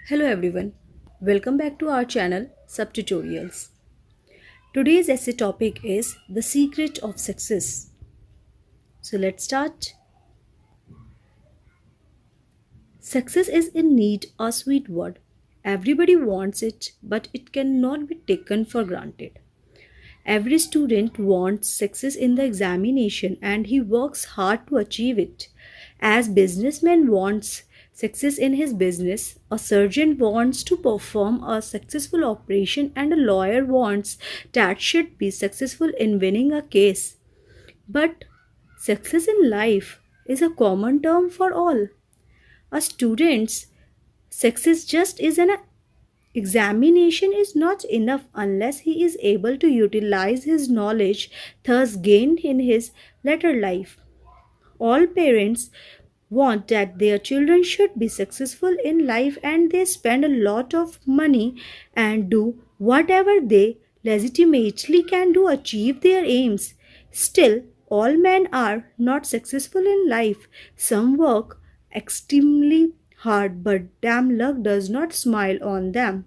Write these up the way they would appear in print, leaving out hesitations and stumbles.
Hello everyone, welcome back to our channel Subtutorials. Today's essay topic is the secret of success. So let's start. Success is indeed a sweet word. Everybody wants it, but it cannot be taken for granted. Every student wants success in the examination and he works hard to achieve it. As businessman wants success in his business, a surgeon wants to perform a successful operation and a lawyer wants that should be successful in winning a case. But success in life is a common term for all. A student's success just is an examination is not enough unless he is able to utilize his knowledge thus gained in his later life. All parents want that their children should be successful in life and they spend a lot of money and do whatever they legitimately can to achieve their aims. Still, all men are not successful in life. Some work extremely hard, but damn luck does not smile on them.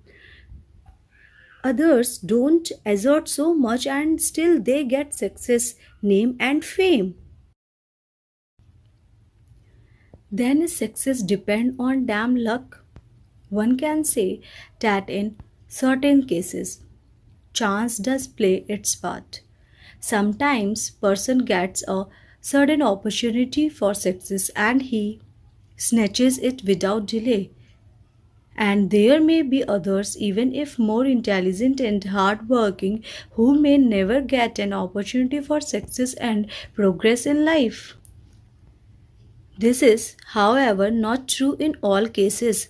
Others don't exert so much and still they get success, name, and fame. Then is success depend on damn luck? One can say that in certain cases, chance does play its part. Sometimes person gets a certain opportunity for success and he snatches it without delay. And there may be others, even if more intelligent and hardworking, who may never get an opportunity for success and progress in life. This is, however, not true in all cases.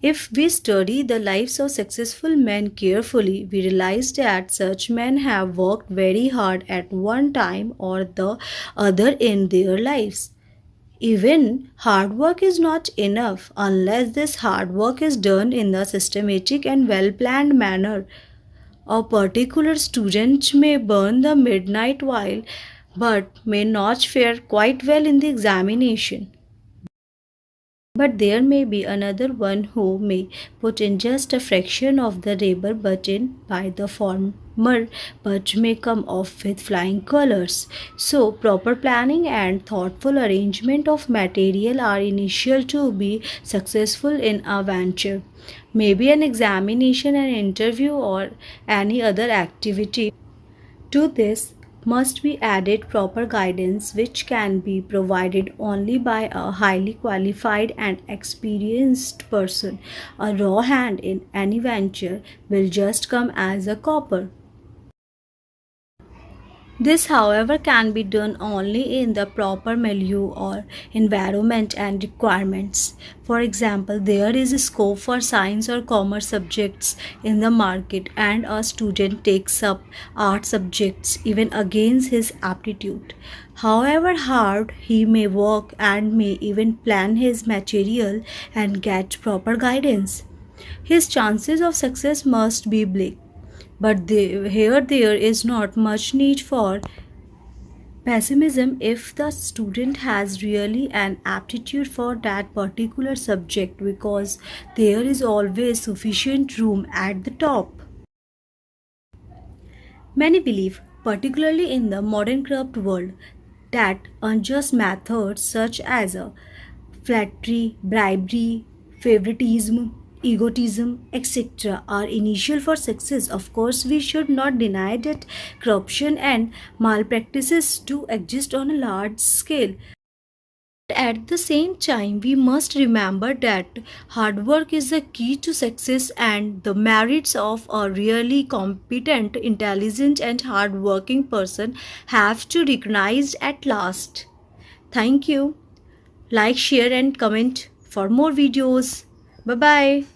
If we study the lives of successful men carefully, we realize that such men have worked very hard at one time or the other in their lives. Even hard work is not enough unless this hard work is done in a systematic and well planned manner. A particular student may burn the midnight while but may not fare quite well in the examination. But there may be another one who may put in just a fraction of the labor put in by the former but may come off with flying colors. So, proper planning and thoughtful arrangement of material are initial to be successful in a venture. Maybe an examination, an interview, or any other activity. To this must be added proper guidance, which can be provided only by a highly qualified and experienced person. A raw hand in any venture will just come as a copper. This, however, can be done only in the proper milieu or environment and requirements. For example, there is a scope for science or commerce subjects in the market, and a student takes up art subjects even against his aptitude. However hard he may work and may even plan his material and get proper guidance, his chances of success must be bleak. But here there is not much need for pessimism if the student has really an aptitude for that particular subject because there is always sufficient room at the top. Many believe, particularly in the modern corrupt world, that unjust methods such as flattery, bribery, favoritism, egotism, etc., are initial for success. Of course, we should not deny that corruption and malpractices do exist on a large scale. At the same time, we must remember that hard work is the key to success and the merits of a really competent, intelligent, and hardworking person have to be recognized at last. Thank you. Like, share, and comment for more videos. Bye bye.